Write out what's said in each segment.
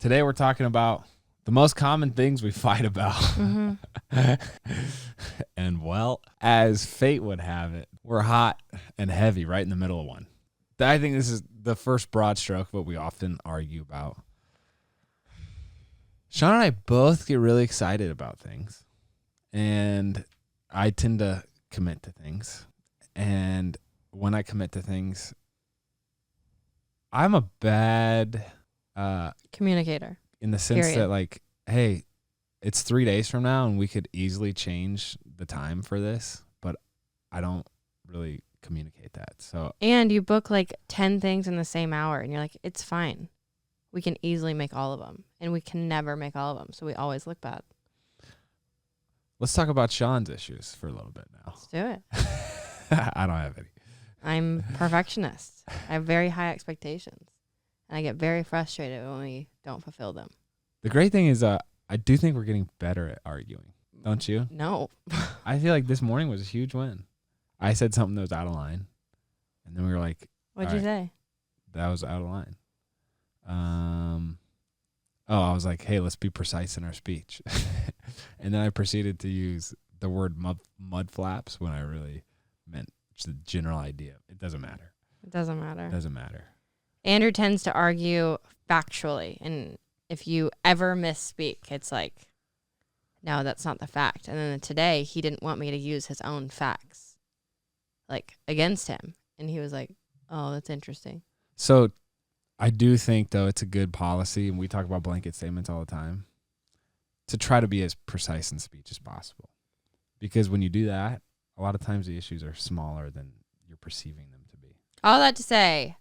Today we're talking about the most common things we fight about. Mm-hmm. And well, as fate would have it, we're hot and heavy right in the middle of one. I think this is the first broad stroke of what we often argue about. Shawn and I both get really excited about things. And I tend to commit to things. And when I commit to things, I'm a bad communicator. In the sense that, like, hey, it's 3 days from now and we could easily change the time for this, but I don't really communicate that. So and you book like 10 things in the same hour and you're like, it's fine. We can easily make all of them, and we can never make all of them. So we always look bad. Let's talk about Shawn's issues for a little bit now. Let's do it. I don't have any. I'm perfectionist. I have very high expectations, and I get very frustrated when we don't fulfill them. The great thing is I do think we're getting better at arguing. Don't you? No. I feel like this morning was a huge win. I said something that was out of line, and then we were like, what'd you say? That was out of line. I was like, hey, let's be precise in our speech. And then I proceeded to use the word mud flaps when I really meant just the general idea. It doesn't matter. It doesn't matter. It doesn't matter. Andrew tends to argue factually, and if you ever misspeak, it's like, no, that's not the fact. And then today, he didn't want me to use his own facts, like, against him. And he was like, oh, that's interesting. So I do think, though, it's a good policy, and we talk about blanket statements all the time, to try to be as precise in speech as possible. Because when you do that, a lot of times the issues are smaller than you're perceiving them to be. All that to say,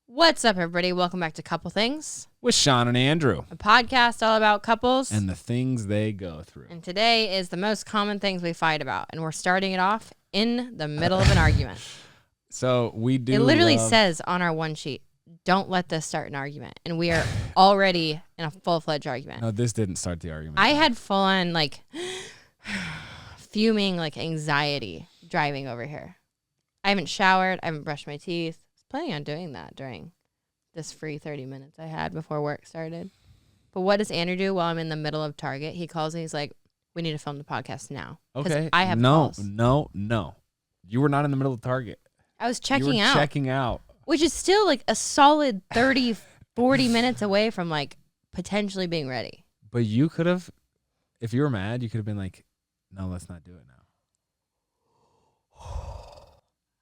what's up, everybody? Welcome back to Couple Things with Shawn and Andrew, a podcast all about couples and the things they go through. And today is the most common things we fight about, and we're starting it off in the middle of an argument. So we do. It literally says on our one sheet, don't let this start an argument. And we are already in a full-fledged argument. No, this didn't start the argument. I had full-on, like, fuming, like, anxiety driving over here. I haven't showered. I haven't brushed my teeth. I was planning on doing that during this free 30 minutes I had before work started. But what does Andrew do while I'm in the middle of Target? He calls me. He's like, we need to film the podcast now. Okay. I have calls. No. You were not in the middle of Target. I was checking you were out. Checking out. Which is still like a solid 30, 40 minutes away from like potentially being ready. But you could have, if you were mad, you could have been like, no, let's not do it now.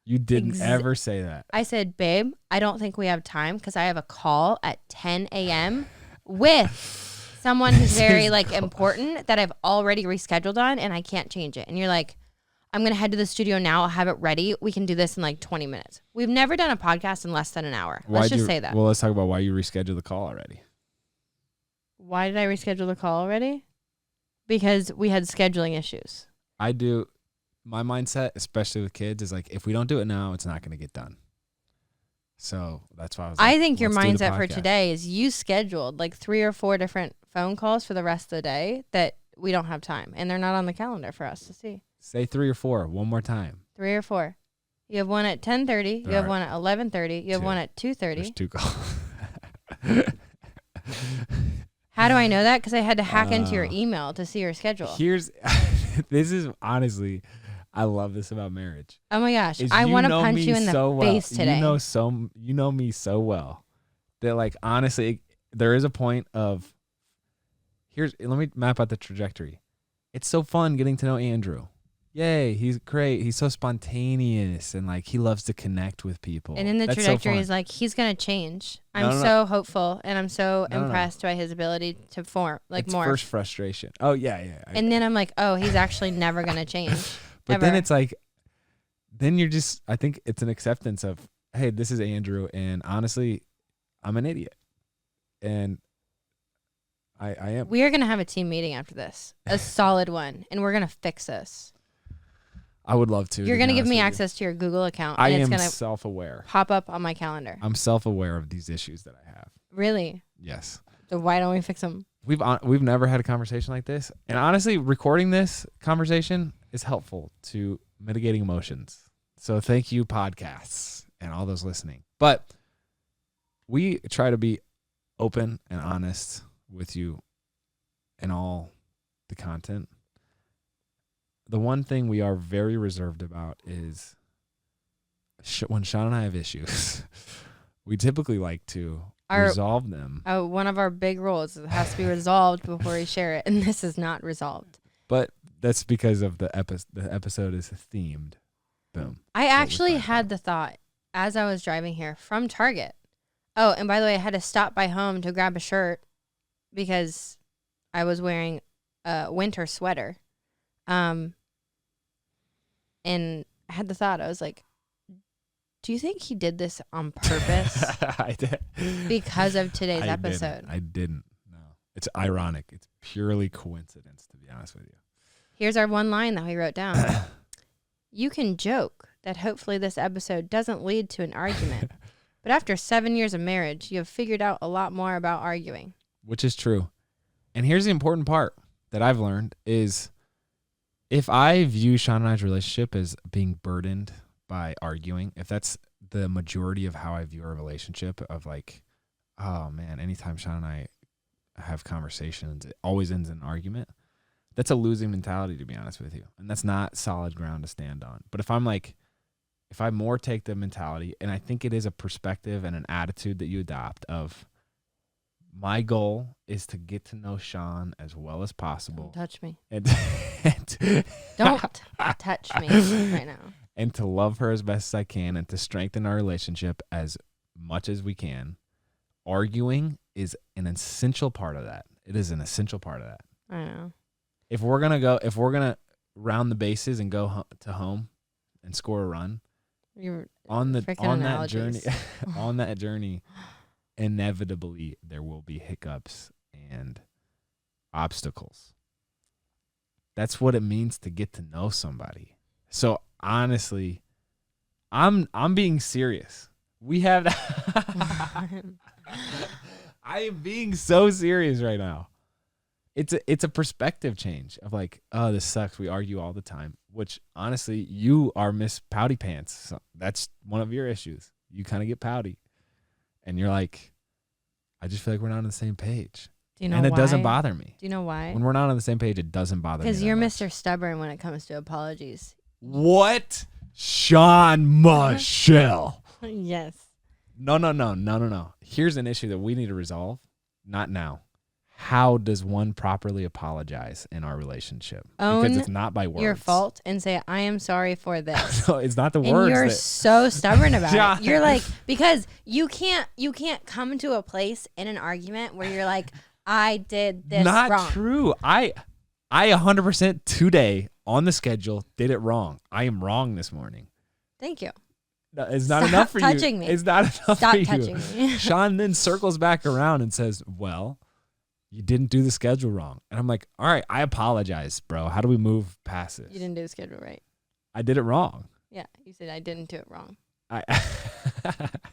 You didn't ever say that. I said, babe, I don't think we have time because I have a call at 10 a.m. with someone who's very like important that I've already rescheduled on, and I can't change it. And you're like, I'm going to head to the studio now. I'll have it ready. We can do this in like 20 minutes. We've never done a podcast in less than an hour. Let's just say that. Well, let's talk about why you rescheduled the call already. Why did I reschedule the call already? Because we had scheduling issues. I do. My mindset, especially with kids, is like, if we don't do it now, it's not going to get done. So that's why I was like, I think your mindset for today is you scheduled like 3 or 4 different phone calls for the rest of the day that we don't have time, and they're not on the calendar for us to see. Say 3 or 4 one more time. 3 or 4. You have one at 10:30. You have one at 11:30. You have one at 2:30. There's 2 calls. How do I know that? Because I had to hack into your email to see your schedule. This is honestly, I love this about marriage. Oh my gosh, I want to punch you in the face today. You know me so well that, like, honestly, there is a point of let me map out the trajectory. It's so fun getting to know Andrew. Yay, he's great. He's so spontaneous and like he loves to connect with people. And in the trajectory is like he's gonna change. I'm so hopeful and I'm so impressed by his ability to form like it's more. First frustration. Oh yeah. And then I'm like, oh, he's actually never gonna change. But then it's like, then you're just. I think it's an acceptance of, hey, this is Andrew, and honestly, I'm an idiot, and I am. We are gonna have a team meeting after this, a solid one, and we're gonna fix this. I would love to. You're going to give me access to your Google account. I and am it's self-aware. Pop up on my calendar. I'm self-aware of these issues that I have. Really? Yes. So why don't we fix them? We've never had a conversation like this. And honestly, recording this conversation is helpful to mitigating emotions. So thank you, podcasts, and all those listening. But we try to be open and honest with you in all the content. The one thing we are very reserved about is when Shawn and I have issues, we typically like to resolve them. One of our big rules is it has to be resolved before we share it, and this is not resolved. But that's because of the episode is themed. Boom. I actually had the thought as I was driving here from Target. Oh, and by the way, I had to stop by home to grab a shirt because I was wearing a winter sweater. And I had the thought, I was like, do you think he did this on purpose? I did. Because of today's episode? I didn't. No. It's ironic. It's purely coincidence, to be honest with you. Here's our one line that we wrote down. You can joke that hopefully this episode doesn't lead to an argument. But after 7 years of marriage, you have figured out a lot more about arguing. Which is true. And here's the important part that I've learned is if I view Shawn and I's relationship as being burdened by arguing, if that's the majority of how I view our relationship of like, oh man, anytime Shawn and I have conversations, it always ends in an argument. That's a losing mentality, to be honest with you. And that's not solid ground to stand on. But if I more take the mentality, and I think it is a perspective and an attitude that you adopt of my goal is to get to know Shawn as well as possible. Don't touch me. And Don't touch me right now. And to love her as best as I can and to strengthen our relationship as much as we can. Arguing is an essential part of that. It is an essential part of that. I know. If we're gonna round the bases and go to home and score a run, on that journey, inevitably there will be hiccups and obstacles. That's what it means to get to know somebody. So honestly, I'm being serious. We have I am being so serious right now. It's a perspective change of like, oh, this sucks. We argue all the time, which honestly, you are Miss Pouty Pants. So that's one of your issues. You kind of get pouty and you're like, I just feel like we're not on the same page. Do you know and it why? Doesn't bother me. Do you know why? When we're not on the same page, it doesn't bother me. Because you're Mr. Stubborn when it comes to apologies. What? Shawn Michelle. Yes. No. Here's an issue that we need to resolve. Not now. How does one properly apologize in our relationship? Because it's not by words. Your fault and say, I am sorry for this. No, it's not the and words. You're so stubborn about it. You're like, because you can't come to a place in an argument where you're like, I did this wrong. Not true. I 100% today on the schedule did it wrong. I am wrong this morning. Thank you. No, it's not enough for you. Stop touching me. It's not enough Stop for you. touching me. Shawn then circles back around and says, well, you didn't do the schedule wrong. And I'm like, all right, I apologize, bro. How do we move past this? You didn't do the schedule right. I did it wrong. Yeah, you said I didn't do it wrong.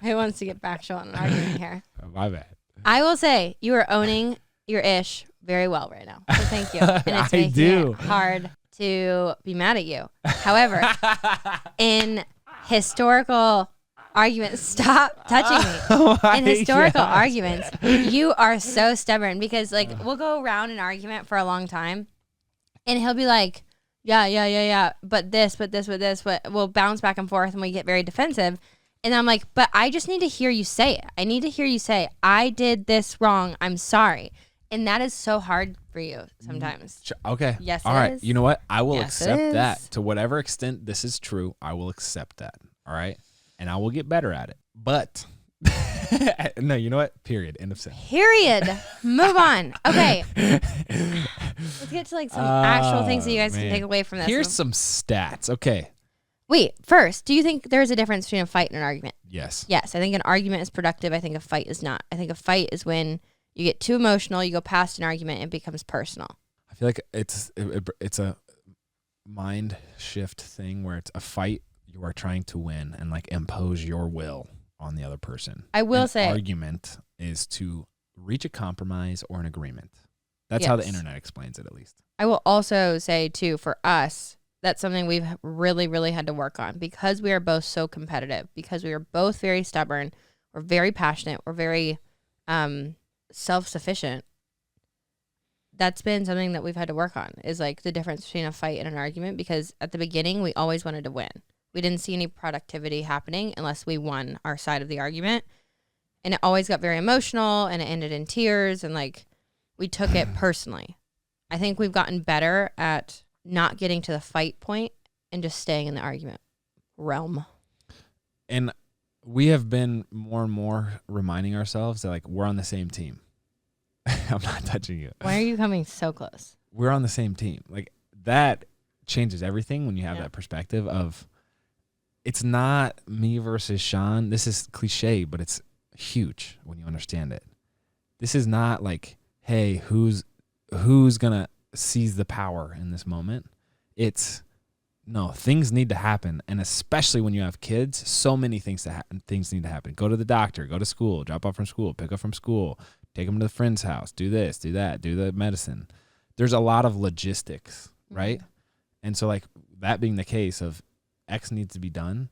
Who wants to get back on an argument here? Oh, my bad. I will say you are owning your ish very well right now. So thank you. And it's making it hard to be mad at you. However, in historical arguments, stop touching me. In historical arguments, you are so stubborn because like we'll go around an argument for a long time and he'll be like, yeah, but this, we'll bounce back and forth and we get very defensive. And I'm like, but I just need to hear you say it. I need to hear you say, I did this wrong. I'm sorry. And that is so hard for you sometimes. Okay. Yes, all right. You know what? I will Yes, accept that. To whatever extent this is true, I will accept that. All right. And I will get better at it. But no, you know what? Period. End of sentence. Period. Move on. Okay. Let's get to like some actual things that you guys can take away from this. Here's some stats. Okay. Wait, first, do you think there's a difference between a fight and an argument? Yes. Yes. I think an argument is productive. I think a fight is not. I think a fight is when you get too emotional, you go past an argument, and it becomes personal. I feel like it's a mind shift thing where it's a fight. You are trying to win and like impose your will on the other person. I will say argument is to reach a compromise or an agreement. That's how the internet explains it, at least. I will also say too, for us, that's something we've really, really had to work on because we are both so competitive, because we are both very stubborn. We're very passionate. We're very self-sufficient. that's been something that we've had to work on, is like the difference between a fight and an argument, because at the beginning we always wanted to win. We didn't see any productivity happening unless we won our side of the argument. And it always got very emotional and it ended in tears, and like we took it personally. I think we've gotten better at not getting to the fight point and just staying in the argument realm. And we have been more and more reminding ourselves that like we're on the same team. I'm not touching you. Why are you coming so close? We're on the same team. Like that changes everything when you have that perspective of it's not me versus Shawn. This is cliche, but it's huge when you understand it. This is not like, hey, who's gonna seize the power in this moment. It's no, things need to happen, and especially when you have kids, so many things need to happen. Go to the doctor, go to school, drop off from school, pick up from school, take them to the friend's house, do this, do that, do the medicine. There's a lot of logistics, right? Mm-hmm. And so like that being the case of X needs to be done,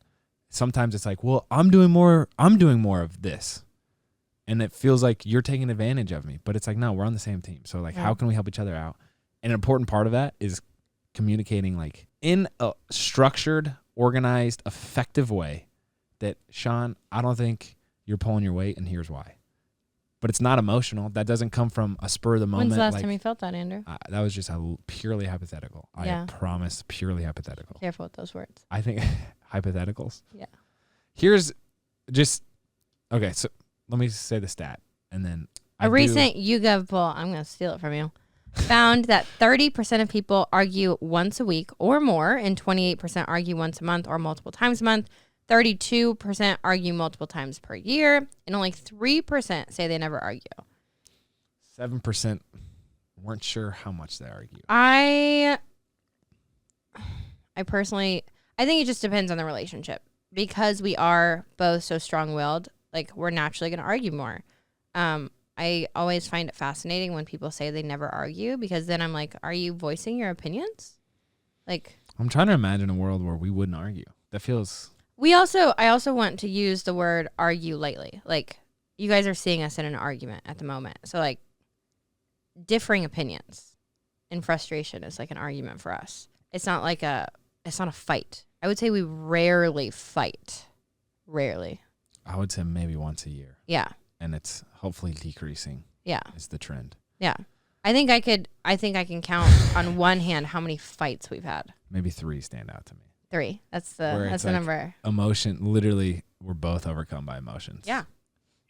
sometimes it's like, well, I'm doing more of this. And it feels like you're taking advantage of me. But it's like, no, we're on the same team. So like, how can we help each other out? And an important part of that is communicating like in a structured, organized, effective way that, Shawn, I don't think you're pulling your weight, and here's why. But it's not emotional. That doesn't come from a spur of the moment. When's the last time you felt that, Andrew? That was just purely hypothetical. Yeah. I promise, purely hypothetical. Careful with those words. I think hypotheticals. Yeah. Here's just, okay, so let me say the stat, and then a recent YouGov poll, I'm going to steal it from you, found that 30% of people argue once a week or more, and 28% argue once a month or multiple times a month. 32% argue multiple times per year, and only 3% say they never argue. 7% weren't sure how much they argue. I personally, I think it just depends on the relationship, because we are both so strong-willed. Like, we're naturally going to argue more. I always find it fascinating when people say they never argue, because then I'm like, are you voicing your opinions? Like, I'm trying to imagine a world where we wouldn't argue. That feels... I also want to use the word argue lightly. Like, you guys are seeing us in an argument at the moment. So, like, differing opinions and frustration is like an argument for us. It's not a fight. I would say we rarely fight. Rarely. I would say maybe once a year. Yeah. And it's hopefully decreasing. Yeah. Is the trend. Yeah. I think I can count on one hand how many fights we've had. Maybe 3 stand out to me. 3. That's the number. Emotion, literally, we're both overcome by emotions. Yeah.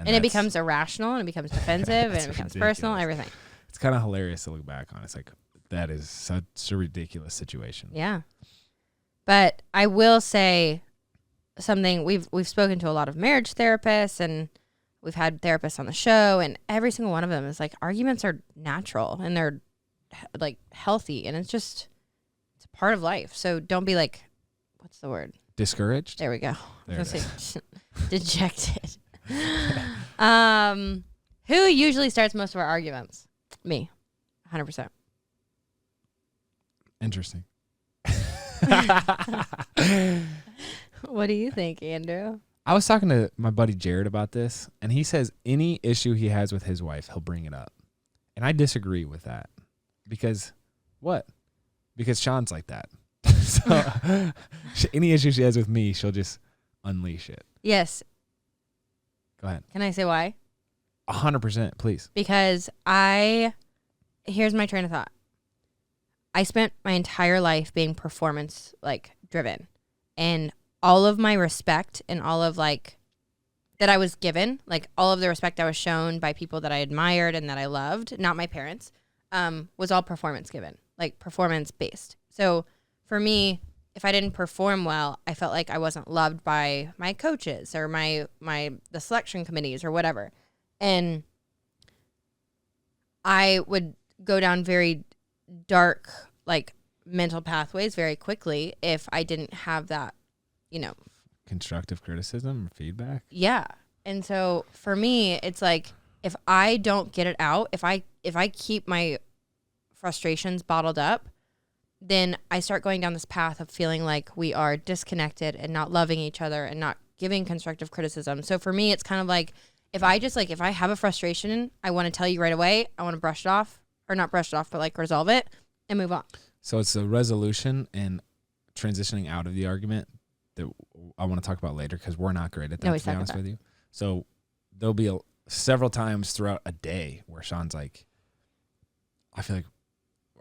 And it becomes irrational, and it becomes defensive, and it becomes personal, everything. It's kind of hilarious to look back on. It's like, that is such a ridiculous situation. Yeah. But I will say something, we've spoken to a lot of marriage therapists, and we've had therapists on the show, and every single one of them is like, arguments are natural, and they're like healthy, and it's a part of life. So don't be like, what's the word? Discouraged? There we go. There I was going to say dejected. Who usually starts most of our arguments? Me. 100%. Interesting. What do you think, Andrew? I was talking to my buddy Jared about this, and he says any issue he has with his wife, he'll bring it up. And I disagree with that. Because what? Because Shawn's like that. So any issue she has with me, she'll just unleash it. Yes. Go ahead. Can I say why? 100%, please. Because here's my train of thought. I spent my entire life being performance driven, and all of my respect and all of that I was given, all of the respect I was shown by people that I admired and that I loved, not my parents, was all performance given, performance based. So for me, if I didn't perform well, I felt like I wasn't loved by my coaches or the selection committees or whatever. And I would go down very dark, mental pathways very quickly if I didn't have that, constructive criticism or feedback. Yeah. And so for me, it's like, if I don't get it out, if I keep my frustrations bottled up, then I start going down this path of feeling like we are disconnected and not loving each other and not giving constructive criticism. So for me, it's kind of like, if I have a frustration, I want to tell you right away, I want to brush it off, or not brush it off, but like resolve it and move on. So it's the resolution and transitioning out of the argument that I want to talk about later because we're not great at that, to be honest with you. So there'll be several times throughout a day where Shawn's like, I feel like,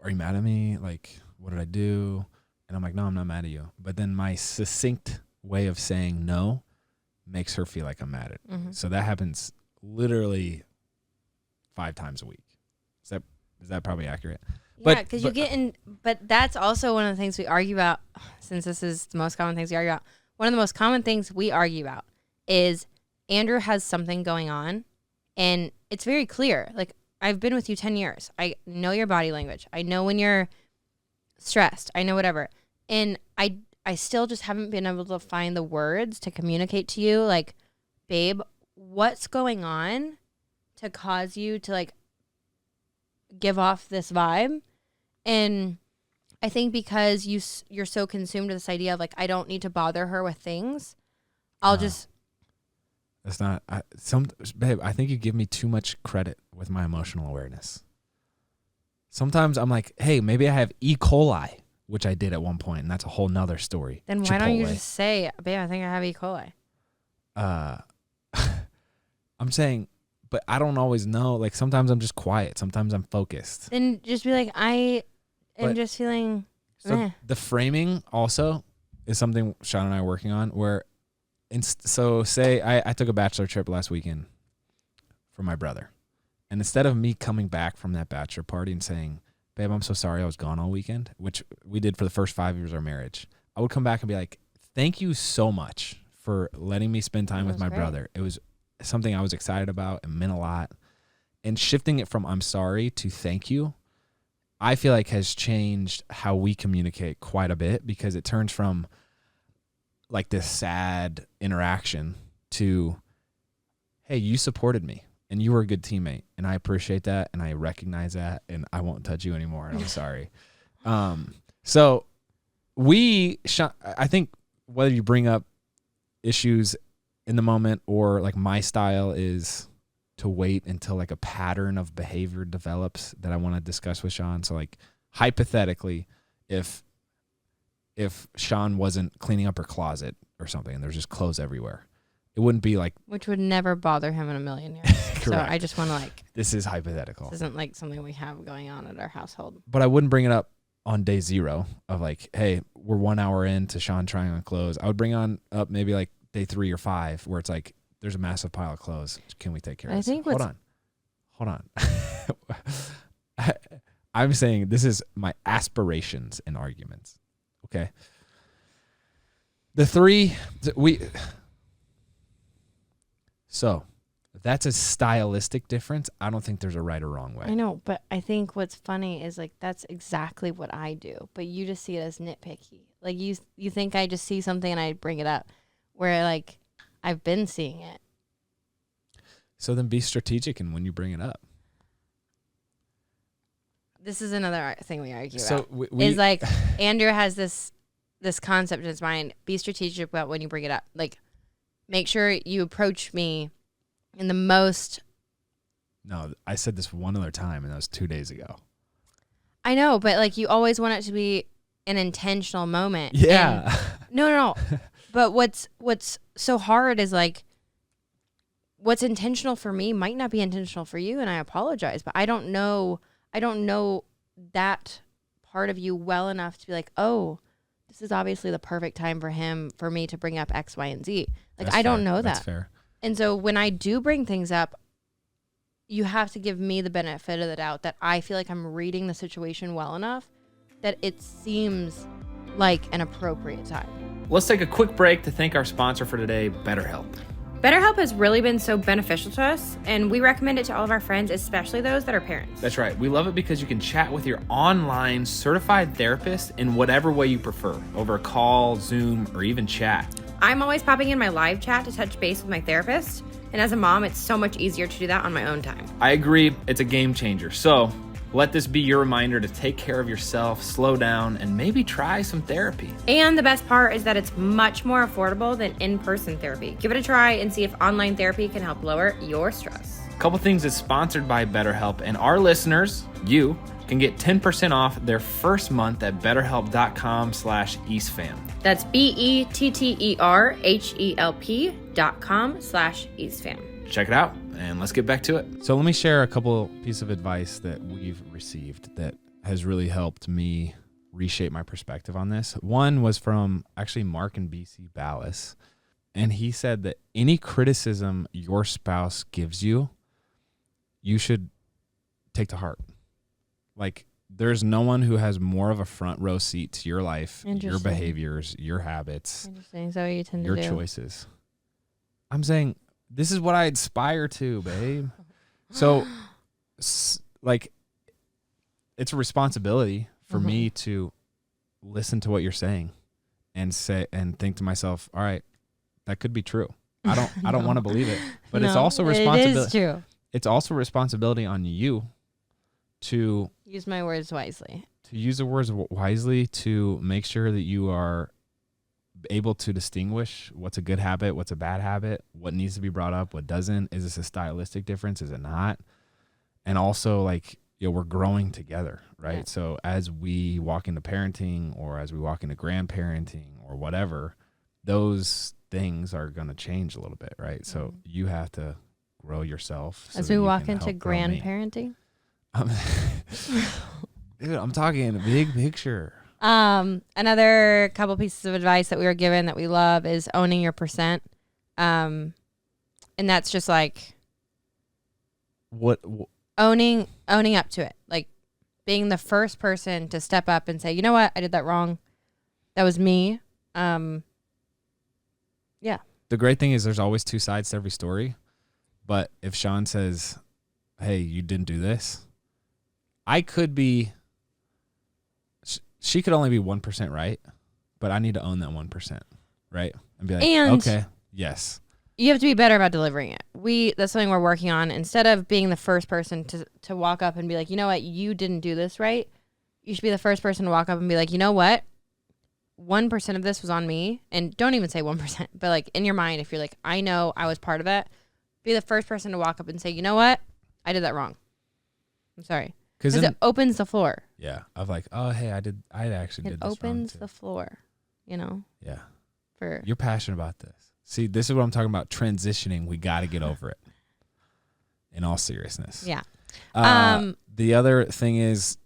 are you mad at me? Like, what did I do? And I'm like, no, I'm not mad at you. But then my succinct way of saying no makes her feel like I'm mad at her. So that happens literally 5 times a week. Is that probably accurate? Yeah, because you get in, but that's also one of the things we argue about, since this is the most common things we argue about. One of the most common things we argue about is Andrew has something going on, and it's very clear. Like, I've been with you 10 years. I know your body language. I know when you're stressed. I know whatever. And I still just haven't been able to find the words to communicate to you, like, babe, what's going on to cause you to, like, give off this vibe. And I think because you're so consumed with this idea of like, I don't need to bother her with things, that's not babe, I think you give me too much credit with my emotional awareness. Sometimes I'm like, hey, maybe I have E. coli, which I did at one point, and that's a whole nother story. Then why don't you just say, babe, I think I have E. coli? I'm saying, but I don't always know. Like, sometimes I'm just quiet. Sometimes I'm focused. Then just be like, I am just feeling. So the framing also is something Shawn and I are working on. Where, so say I took a bachelor trip last weekend for my brother, and instead of me coming back from that bachelor party and saying, "Babe, I'm so sorry I was gone all weekend," which we did for the first 5 years of our marriage, I would come back and be like, "Thank you so much for letting me spend time with my brother. It was something I was excited about and meant a lot." And shifting it from I'm sorry to thank you, I feel like has changed how we communicate quite a bit, because it turns from like this sad interaction to, hey, you supported me and you were a good teammate and I appreciate that and I recognize that and I won't touch you anymore and I'm sorry. So I think whether you bring up issues in the moment or like my style is to wait until like a pattern of behavior develops that I want to discuss with Shawn. So like hypothetically, if Shawn wasn't cleaning up her closet or something and there's just clothes everywhere, it wouldn't be like, which would never bother him in a million years. So I just want to like, this is hypothetical. This isn't like something we have going on at our household. But I wouldn't bring it up on day 0 of like, hey, we're 1 hour into Shawn trying on clothes. I would bring on up maybe like day 3 or 5 where it's like, there's a massive pile of clothes. Can we take care of this? Hold on. I'm saying this is my aspirations and arguments. Okay. So that's a stylistic difference. I don't think there's a right or wrong way. I know, but I think what's funny is like, that's exactly what I do, but you just see it as nitpicky. Like you think I just see something and I bring it up, where like I've been seeing it. So then be strategic in when you bring it up. This is another thing we argue so about. Is like Andrew has this concept in his mind. Be strategic about when you bring it up. Like, make sure you approach me in the most. No, I said this one other time, and that was 2 days ago. I know, but like you always want it to be an intentional moment. Yeah. And no. But what's so hard is like, what's intentional for me might not be intentional for you, and I apologize, but I don't know that part of you well enough to be like, oh, this is obviously the perfect time for me to bring up X, Y, and Z. Like, That's I don't fair. know that. That's fair. And so when I do bring things up, you have to give me the benefit of the doubt that I feel like I'm reading the situation well enough that it seems like an appropriate time. Let's take a quick break to thank our sponsor for today, BetterHelp. BetterHelp has really been so beneficial to us, and we recommend it to all of our friends, especially those that are parents. That's right. We love it because you can chat with your online certified therapist in whatever way you prefer, over a call, Zoom, or even chat. I'm always popping in my live chat to touch base with my therapist, and as a mom, it's so much easier to do that on my own time. I agree. It's a game changer. So let this be your reminder to take care of yourself, slow down, and maybe try some therapy. And the best part is that it's much more affordable than in-person therapy. Give it a try and see if online therapy can help lower your stress. Couple Things is sponsored by BetterHelp, and our listeners, you, can get 10% off their first month at betterhelp.com/EastFam. That's BETTERHELP.com/EastFam. Check it out, and let's get back to it. So let me share a couple pieces of advice that we've received that has really helped me reshape my perspective on this. One was from actually Mark in BC Ballas, and he said that any criticism your spouse gives you, you should take to heart. Like, there's no one who has more of a front row seat to your life, your behaviors, your habits, Interesting. So you tend your to do. choices. I'm saying this is what I aspire to, babe. So, like, it's a responsibility for me to listen to what you're saying and think to myself, all right, that could be true. I don't want to believe it, but it's also responsibility. It is true. It's also responsibility on you to Use my words wisely. to use the words wisely, to make sure that you are able to distinguish what's a good habit, what's a bad habit, what needs to be brought up, what doesn't. Is this a stylistic difference? Is it not? And also, like, we're growing together, right? Yeah. So as we walk into parenting or as we walk into grandparenting or whatever, those things are going to change a little bit, right? So you have to grow yourself. So As that we you walk can into help grow me. grandparenting. Dude, I'm talking big picture. Another couple pieces of advice that we were given that we love is owning your percent. And that's just like What owning up to it. Like being the first person to step up and say, you know what, I did that wrong. That was me. Yeah. the great thing is there's always two sides to every story. But if Shawn says, hey, you didn't do this, I could be, she could only be 1% right, but I need to own that 1%, right? And be like, okay, yes. You have to be better about delivering it. That's something we're working on. Instead of being the first person to walk up and be like, you know what, you didn't do this right. You should be the first person to walk up and be like, you know what, 1% of this was on me. And don't even say 1%, but like in your mind, if you're like, I know I was part of that, be the first person to walk up and say, you know what, I did that wrong. I'm sorry. Because it opens the floor. Yeah. Of like, oh, hey, I actually did this wrong It opens too. the floor, you know? Yeah. For You're passionate about this. See, this is what I'm talking about. Transitioning. We got to get over it. In all seriousness. Yeah. The other thing is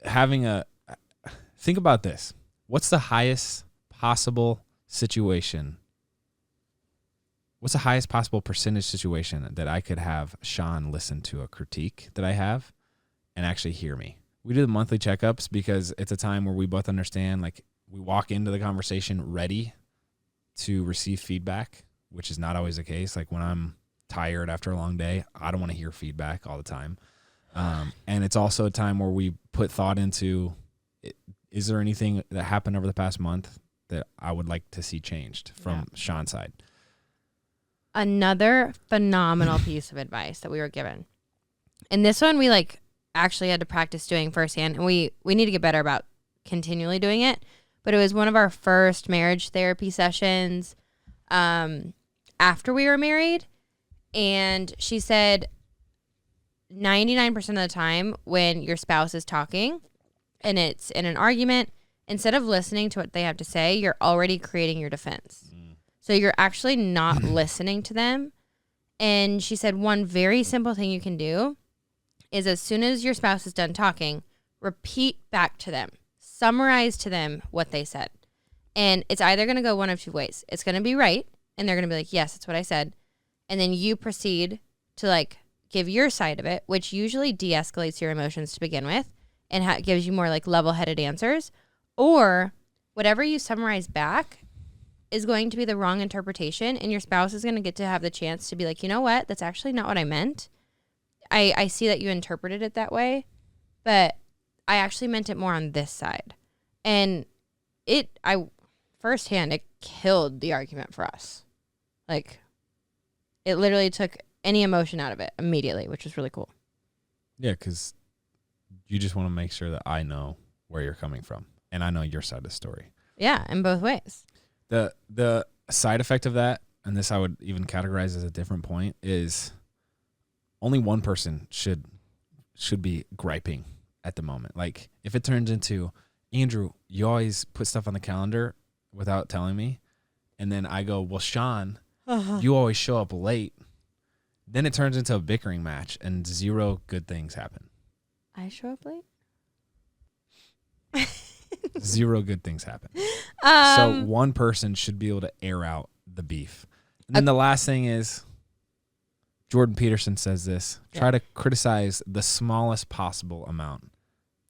think about this. What's the highest possible situation? What's the highest possible percentage situation that I could have Shawn listen to a critique that I have and actually hear me? We do the monthly checkups because it's a time where we both understand, like, we walk into the conversation ready to receive feedback, which is not always the case. Like when I'm tired after a long day, I don't want to hear feedback all the time. And it's also a time where we put thought into, is there anything that happened over the past month that I would like to see changed from Shawn's side? Another phenomenal piece of advice that we were given. And this one we like actually had to practice doing firsthand, and we need to get better about continually doing it. But it was one of our first marriage therapy sessions after we were married. And she said 99% of the time when your spouse is talking and it's in an argument, instead of listening to what they have to say, you're already creating your defense. So you're actually not listening to them. And she said one very simple thing you can do is as soon as your spouse is done talking, repeat back to them. Summarize to them what they said. And it's either going to go one of two ways. It's going to be right, and they're going to be like, yes, that's what I said. And then you proceed to like give your side of it, which usually de-escalates your emotions to begin with and gives you more like level-headed answers. Or whatever you summarize back is going to be the wrong interpretation, and your spouse is going to get to have the chance to be like, you know what, that's actually not what I meant. I see that you interpreted it that way, but I actually meant it more on this side. And firsthand, it killed the argument for us. Like, it literally took any emotion out of it immediately, which was really cool. Yeah, because you just want to make sure that I know where you're coming from and I know your side of the story. Yeah, in both ways. The side effect of that, and this I would even categorize as a different point, is only one person should be griping at the moment. Like if it turns into, Andrew, you always put stuff on the calendar without telling me, and then I go, well, Shawn, you always show up late. Then it turns into a bickering match, and 0 good things happen. I show up late. 0 good things happen. So one person should be able to air out the beef. And then the last thing is, Jordan Peterson says this, try to criticize the smallest possible amount.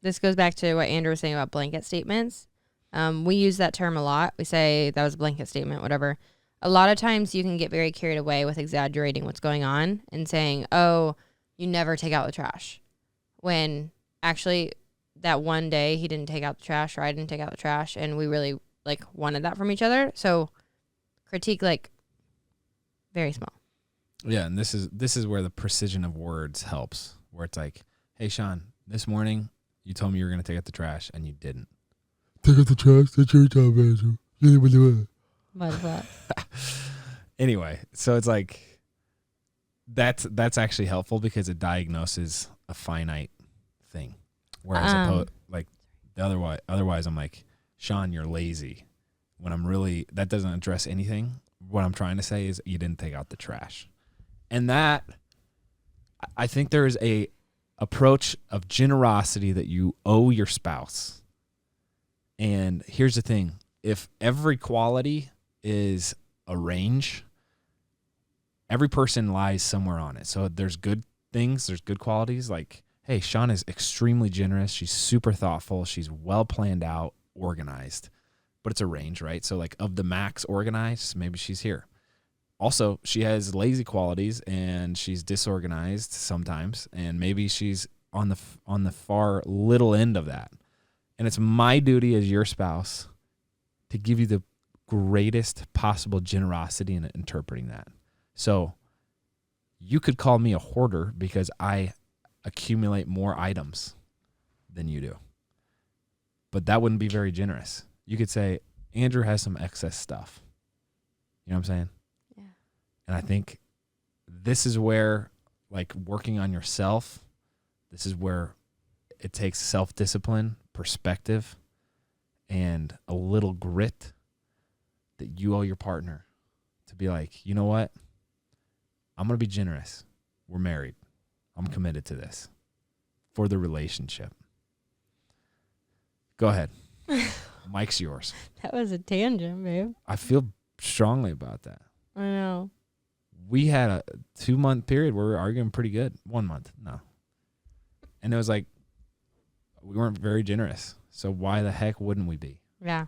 This goes back to what Andrew was saying about blanket statements. We use that term a lot. We say that was a blanket statement, whatever. A lot of times you can get very carried away with exaggerating what's going on and saying, oh, you never take out the trash. When actually that one day he didn't take out the trash or I didn't take out the trash and we really like wanted that from each other. So critique like very small. Yeah, and this is where the precision of words helps. Where it's like, hey, Shawn, this morning you told me you were going to take out the trash and you didn't. Take out the trash? That's your job, Andrew. What is that? Anyway, so it's like that's actually helpful because it diagnoses a finite thing. Whereas otherwise I'm like, Shawn, you're lazy. When I'm really, that doesn't address anything. What I'm trying to say is you didn't take out the trash. And that, I think there is a approach of generosity that you owe your spouse. And here's the thing. If every quality is a range, every person lies somewhere on it. So there's good things, there's good qualities. Like, hey, Shawn is extremely generous. She's super thoughtful. She's well planned out, organized. But it's a range, right? So like of the max organized, maybe she's here. Also, she has lazy qualities and she's disorganized sometimes. And maybe she's on the far little end of that. And it's my duty as your spouse to give you the greatest possible generosity in interpreting that. So you could call me a hoarder because I accumulate more items than you do. But that wouldn't be very generous. You could say, Andrew has some excess stuff. You know what I'm saying? Yeah. And I think this is where, like, working on yourself, this is where it takes self-discipline, perspective, and a little grit that you owe your partner to be like, you know what? I'm going to be generous. We're married. I'm committed to this for the relationship. Go ahead. Mike's yours. That was a tangent, babe. I feel strongly about that. I know. We had a 2-month period where we were arguing pretty good. 1 month. No. And it was like, we weren't very generous. So why the heck wouldn't we be? Yeah.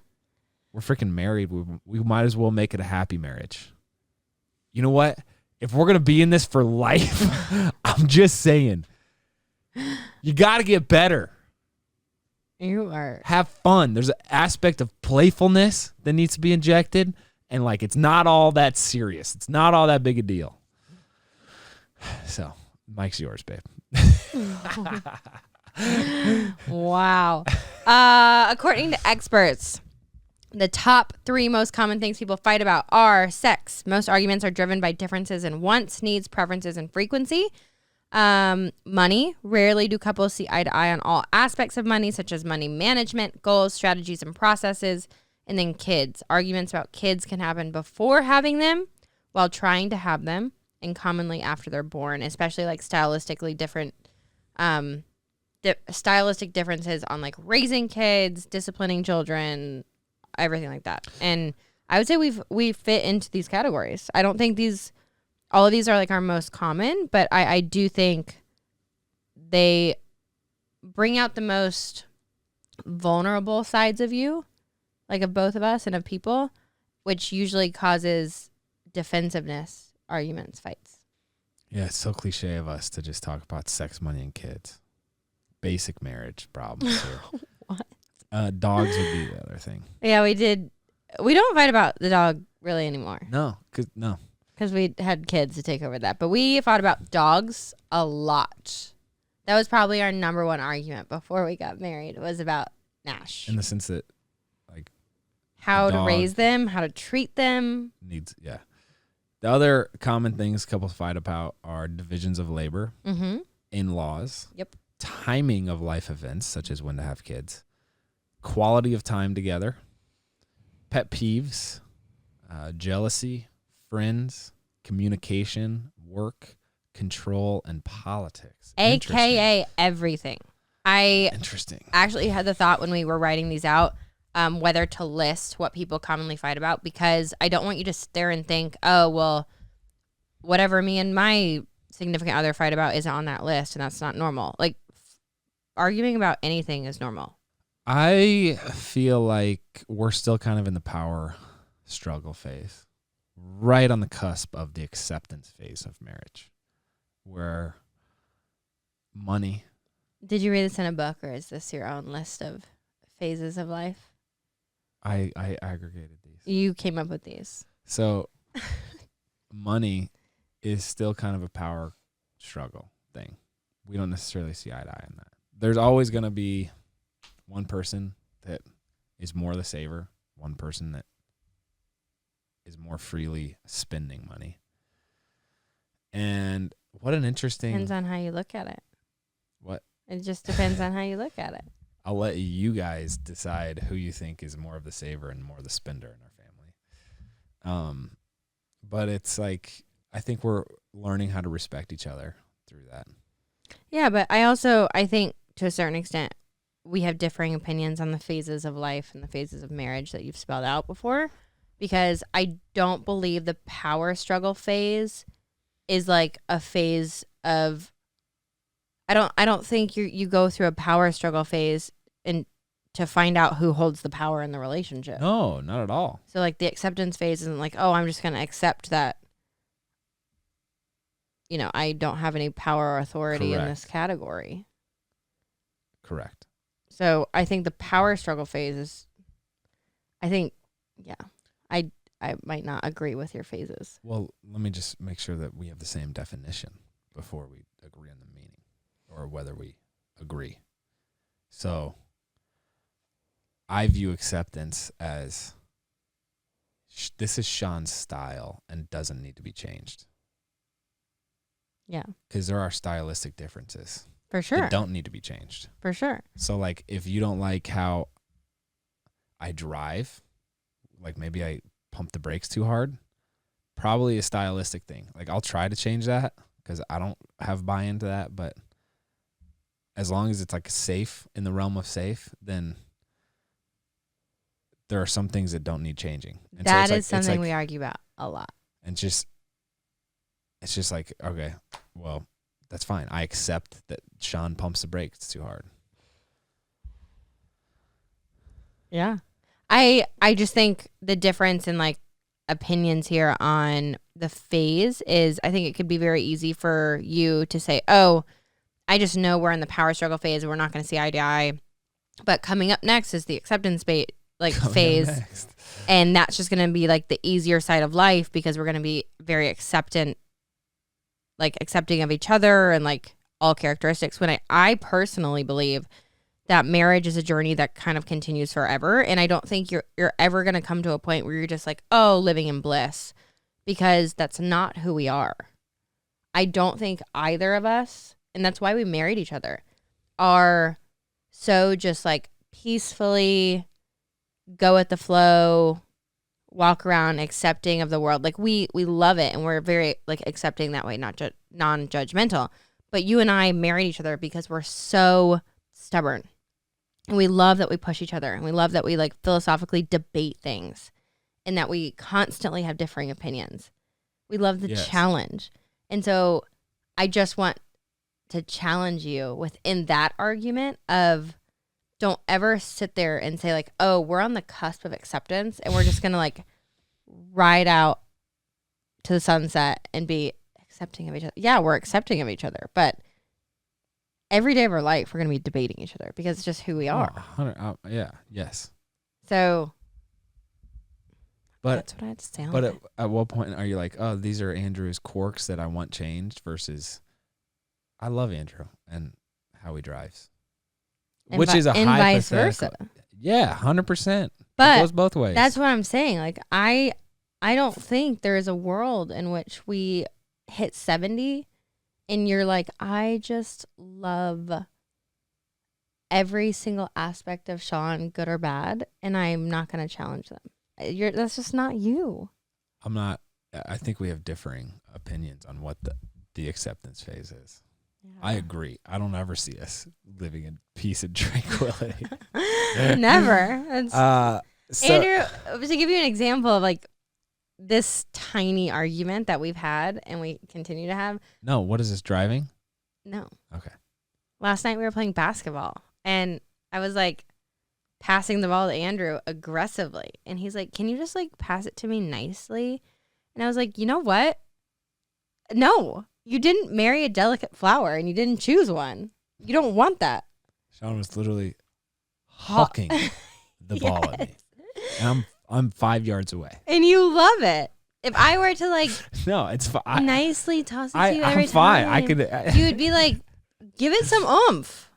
We're freaking married. We might as well make it a happy marriage. You know what? If we're going to be in this for life, I'm just saying, you got to get better. You are. Have fun. There's an aspect of playfulness that needs to be injected. And like, it's not all that serious. It's not all that big a deal. So Mike's yours, babe. Wow. According to experts, the top 3 most common things people fight about are sex. Most arguments are driven by differences in wants, needs, preferences, and frequency. Money. Rarely do couples see eye to eye on all aspects of money, such as money management, goals, strategies, and processes. And then kids. Arguments about kids can happen before having them, while trying to have them, and commonly after they're born, especially like stylistically different, stylistic differences on like raising kids, disciplining children, everything like that. And I would say we fit into these categories. I don't think all of these are like our most common, but I do think they bring out the most vulnerable sides of you, like of both of us and of people, which usually causes defensiveness, arguments, fights. Yeah, it's so cliche of us to just talk about sex, money, and kids. Basic marriage problems here. What? Dogs would be the other thing. Yeah, we did. We don't fight about the dog really anymore. No. Because we had kids to take over that. But we fought about dogs a lot. That was probably our number one argument before we got married. It was about Nash. In the sense that, like, how to raise them, how to treat them. Needs, yeah. The other common things couples fight about are divisions of labor, Mm-hmm. in-laws, Yep. timing of life events, such as when to have kids, quality of time together, pet peeves, jealousy, friends, communication, work, control, and politics. AKA everything. I Interesting. actually had the thought when we were writing these out, whether to list what people commonly fight about, because I don't want you to sit there and think, oh, well, whatever me and my significant other fight about isn't on that list, and that's not normal. Like, arguing about anything is normal. I feel like we're still kind of in the power struggle phase, right on the cusp of the acceptance phase of marriage, where money. Did you read this in a book, or is this your own list of phases of life? I aggregated these. You came up with these. So money is still kind of a power struggle thing. We don't necessarily see eye to eye on that. There's always going to be one person that is more the saver, one person that is more freely spending money. And what an interesting... Depends on how you look at it. What? It just depends on how you look at it. I'll let you guys decide who you think is more of the saver and more of the spender in our family. But it's like, I think we're learning how to respect each other through that. Yeah, but I think to a certain extent, we have differing opinions on the phases of life and the phases of marriage that you've spelled out before, because I don't believe the power struggle phase is like a phase of, I don't think you go through a power struggle phase and to find out who holds the power in the relationship. No, not at all. So like the acceptance phase isn't like, oh, I'm just going to accept that, you know, I don't have any power or authority in this category. Correct. So I think the power struggle phase is, I might not agree with your phases. Well, let me just make sure that we have the same definition before we agree on the meaning or whether we agree. So I view acceptance as this is Shawn's style and doesn't need to be changed. Yeah. Because there are stylistic differences. For sure. That don't need to be changed. For sure. So, like, if you don't like how I drive, like maybe I pump the brakes too hard, probably a stylistic thing. Like, I'll try to change that because I don't have buy-in to that. But as long as it's, like, safe, in the realm of safe, then there are some things that don't need changing. And that so is something we argue about a lot. And it's just like, okay, well, that's fine. I accept that Shawn pumps the brakes too hard. Yeah. I just think the difference in like opinions here on the phase is, I think it could be very easy for you to say, oh, I just know we're in the power struggle phase. We're not going to see eye to eye. But coming up next is the acceptance phase. And that's just going to be like the easier side of life because we're going to be very accepting of each other and like all characteristics. When I personally believe that marriage is a journey that kind of continues forever. And I don't think you're ever going to come to a point where you're just like, oh, living in bliss, because that's not who we are. I don't think either of us, and that's why we married each other, are so just like peacefully go with the flow, walk around accepting of the world. Like we love it and we're very like accepting that way, not non-judgmental. But you and I married each other because we're so stubborn. And we love that we push each other, and we love that we like philosophically debate things, and that we constantly have differing opinions. We love the challenge. And so I just want to challenge you within that argument of, don't ever sit there and say like, oh, we're on the cusp of acceptance and we're just going to like ride out to the sunset and be accepting of each other. Yeah, we're accepting of each other, but every day of our life, we're going to be debating each other because it's just who we are. Yes. So but that's what I had to say on But that. at what point are you like, oh, these are Andrew's quirks that I want changed versus I love Andrew and how he drives. Which is a vice hypothetical. versa. Yeah, 100%. But it goes both ways. That's what I'm saying. Like I I don't think there is a world in which we hit 70 and you're like, I just love every single aspect of Shawn, good or bad, and I'm not going to challenge them. That's just not you. I think we have differing opinions on what the acceptance phase is. Yeah. I agree. I don't ever see us living in peace and tranquility. Never. Andrew, to give you an example of like this tiny argument that we've had and we continue to have. No, what is this, driving? No. Okay. Last night we were playing basketball and I was like passing the ball to Andrew aggressively. And he's like, can you just like pass it to me nicely? And I was like, you know what? No, you didn't marry a delicate flower and you didn't choose one. You don't want that. Shawn was literally hucking the ball at me. And I'm 5 yards away. And you love it. If I were to like no, it's fine. Nicely toss it to you every I'm fine. time, I could. You would be like, give it some oomph.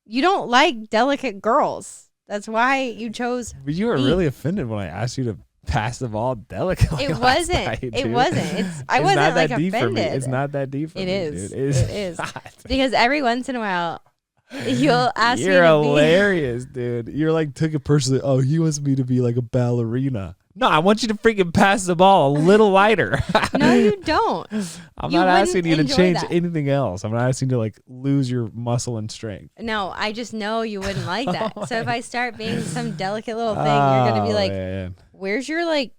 You don't like delicate girls. That's why you chose. But you were me. really offended when I asked you to pass the ball delicately. It last wasn't. night, It dude. wasn't. I It's wasn't not like that deep offended. for me. It's not that deep for It me, is. dude. It is. Because every once in a while, you'll ask me You're to hilarious, dude. You're like took it personally. Oh, he wants me to be like a ballerina. No, I want you to freaking pass the ball a little lighter. No, you don't. I'm You not asking you to wouldn't enjoy change that. anything else. I'm not asking you to like lose your muscle and strength. No, I just know you wouldn't like that. So if I start being some delicate little thing, you're going to be like, man. where's your like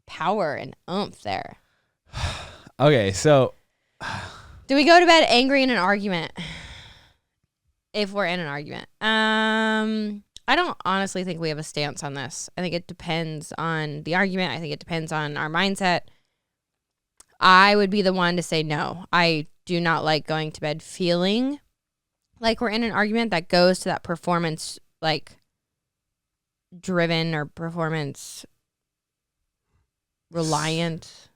power and oomph there? Okay, so Do we go to bed angry in an argument? If we're in an argument. I don't honestly think we have a stance on this. I think it depends on the argument. I think it depends on our mindset. I would be the one to say no. I do not like going to bed feeling like we're in an argument that goes to that performance like driven or performance reliant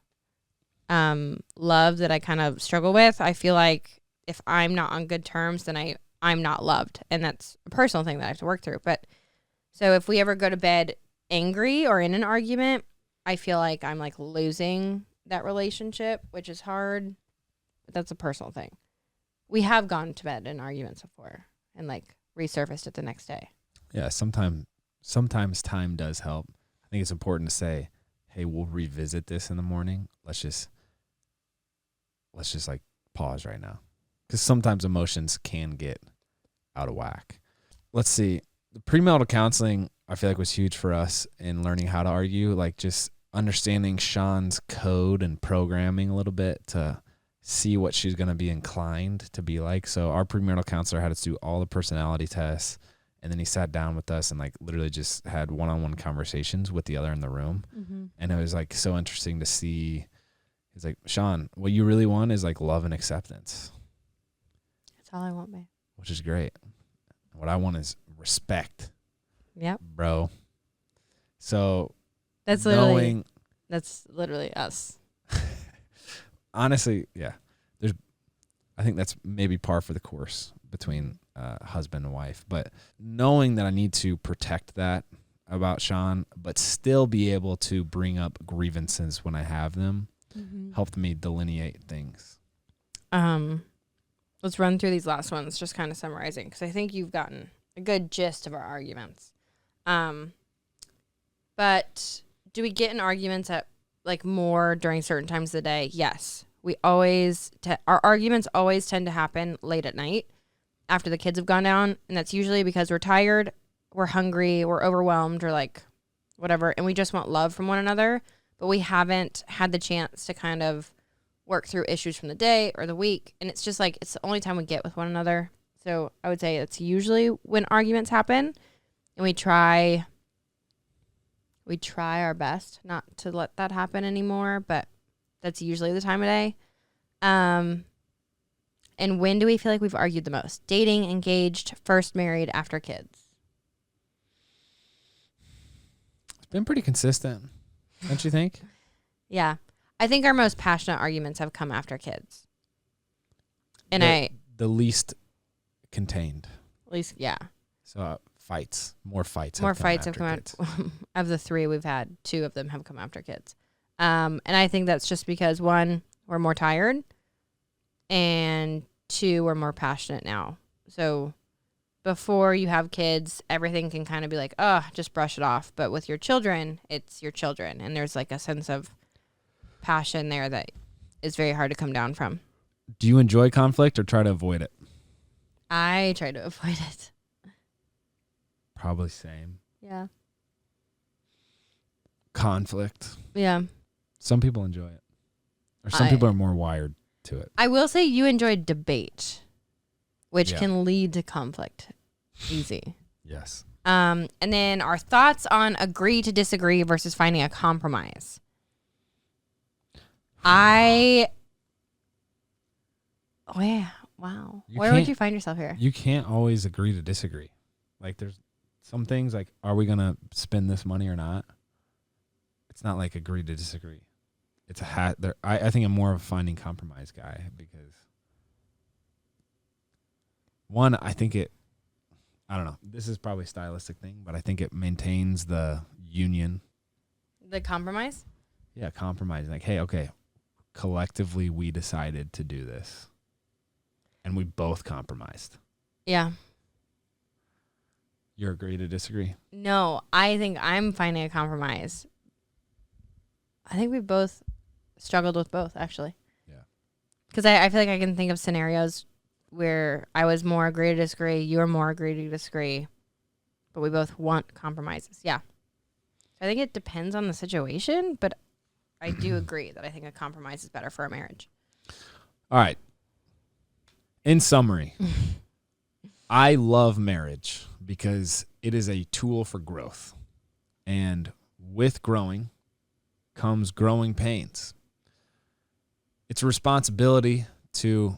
love that I kind of struggle with. I feel like if I'm not on good terms, then I'm not loved. And that's a personal thing that I have to work through. But so if we ever go to bed angry or in an argument, I feel like I'm like losing that relationship, which is hard. But that's a personal thing. We have gone to bed in arguments before and like resurfaced it the next day. yeah, sometimes time does help. I think it's important to say, hey, we'll revisit this in the morning. Let's just like pause right now. Because sometimes emotions can get out of whack. Let's see. The premarital counseling, I feel like, was huge for us in learning how to argue, like just understanding Shawn's code and programming a little bit to see what she's going to be inclined to be like. So our premarital counselor had us do all the personality tests, and then he sat down with us and like literally just had one-on-one conversations with the other in the room. Mm-hmm. And it was like so interesting to see. He's like, Shawn, what you really want is like love and acceptance. That's all I want, babe. Which is great. What I want is respect, Yep. bro. So That's literally us. honestly, yeah. I think that's maybe par for the course between husband and wife. But knowing that I need to protect that about Shawn, but still be able to bring up grievances when I have them, helped me delineate things. Let's run through these last ones, just kind of summarizing, because I think you've gotten a good gist of our arguments. But do we get in arguments at like more during certain times of the day? Yes. We always, our arguments always tend to happen late at night after the kids have gone down. And that's usually because we're tired, we're hungry, we're overwhelmed, or like whatever. And we just want love from one another. But we haven't had the chance to kind of work through issues from the day or the week. And it's just like, it's the only time we get with one another. So I would say it's usually when arguments happen, and we try our best not to let that happen anymore, but that's usually the time of day. And when do we feel like we've argued the most? Dating, engaged, first married, after kids. It's been pretty consistent, don't you think? Yeah. I think our most passionate arguments have come after kids. And the least contained. At least, yeah. So fights, more fights. More fights have after come kids. out. Of the 3 we've had, 2 of them have come after kids. And I think that's just because, one, we're more tired, and two, we're more passionate now. So before you have kids, everything can kind of be like, oh, just brush it off. But with your children, it's your children. And there's like a sense of passion there that is very hard to come down from. Do you enjoy conflict or try to avoid it? I try to avoid it. Probably same. Yeah. Conflict. Yeah. Some people enjoy it. Or some people are more wired to it. I will say you enjoy debate, which Yeah. can lead to conflict. Easy. Yes. And then our thoughts on agree to disagree versus finding a compromise. Oh yeah. Wow. Where would you find yourself here? You can't always agree to disagree. Like there's some things like, are we going to spend this money or not? It's not like agree to disagree. It's a hat there. I think I'm more of a finding compromise guy because one, I don't know. This is probably a stylistic thing, but I think it maintains the union. The compromise? Yeah, compromise. Like, hey, okay, collectively we decided to do this. And we both compromised. Yeah. You agree to disagree? No, I think I'm finding a compromise. I think we both struggled with both, actually. Yeah. Because I feel like I can think of scenarios where I was more agree to disagree, you were more agree to disagree, but we both want compromises. Yeah. I think it depends on the situation, but I do agree that I think a compromise is better for a marriage. All right. In summary, I love marriage because it is a tool for growth. And with growing comes growing pains. It's a responsibility to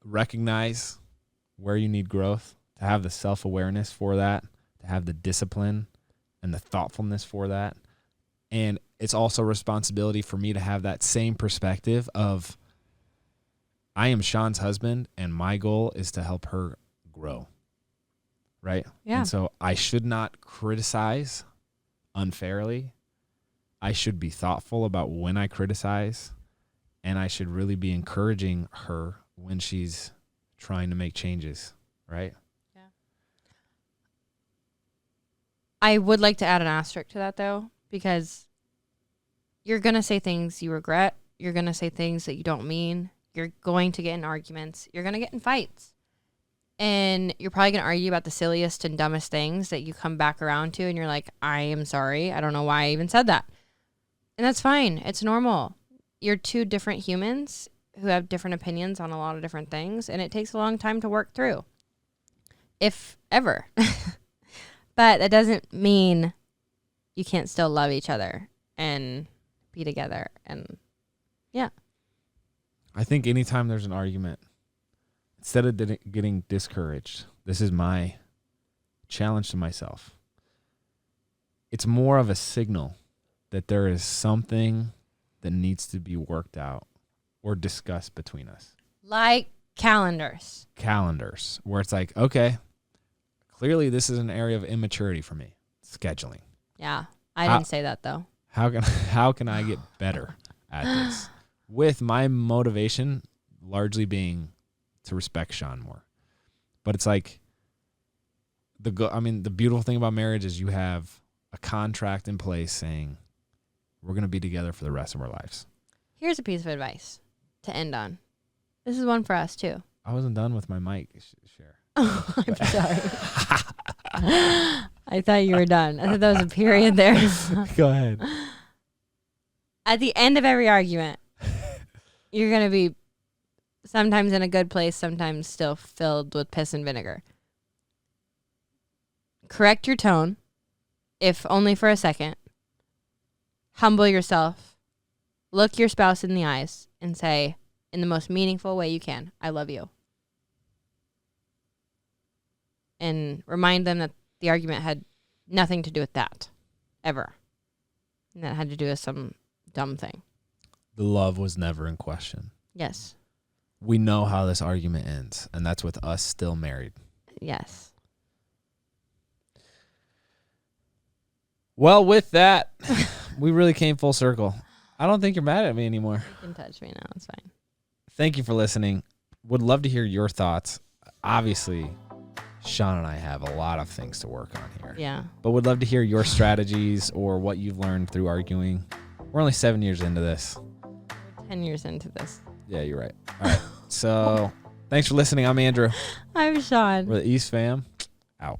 recognize where you need growth, to have the self-awareness for that, to have the discipline and the thoughtfulness for that. And it's also a responsibility for me to have that same perspective of I am Shawn's husband and my goal is to help her grow. Right? Yeah. And so I should not criticize unfairly. I should be thoughtful about when I criticize, and I should really be encouraging her when she's trying to make changes, right? Yeah. I would like to add an asterisk to that, though, because you're going to say things you regret. You're going to say things that you don't mean. You're going to get in arguments. You're going to get in fights. And you're probably going to argue about the silliest and dumbest things that you come back around to, and you're like, I am sorry. I don't know why I even said that. And that's fine. It's normal. You're two different humans who have different opinions on a lot of different things, and it takes a long time to work through, if ever. But that doesn't mean you can't still love each other and be together. And yeah. I think anytime there's an argument, instead of getting discouraged, this is my challenge to myself. It's more of a signal that there is something that needs to be worked out or discussed between us. Like calendars. Calendars, where it's like, okay, clearly this is an area of immaturity for me. Scheduling. Yeah. I didn't say that, though. How can I get better at this? With my motivation largely being to respect Shawn more. But it's like the beautiful thing about marriage is you have a contract in place saying we're going to be together for the rest of our lives. Here's a piece of advice to end on. This is one for us too. I wasn't done with my mic share. Oh, I'm sorry. I thought you were done. I thought that was a period there. Go ahead. At the end of every argument, you're going to be sometimes in a good place, sometimes still filled with piss and vinegar. Correct your tone, if only for a second. Humble yourself. Look your spouse in the eyes and say, in the most meaningful way you can, I love you. And remind them that the argument had nothing to do with that, ever. And that had to do with some dumb thing. The love was never in question. Yes. We know how this argument ends, and that's with us still married. Yes. Well, with that, we really came full circle. I don't think you're mad at me anymore. You can touch me now. It's fine. Thank you for listening. Would love to hear your thoughts. Obviously, Shawn and I have a lot of things to work on here. Yeah. But would love to hear your strategies or what you've learned through arguing. We're only 7 years into this. We're 10 years into this. Yeah, you're right. All right. So thanks for listening. I'm Andrew. I'm Shawn. We're the East fam. Out.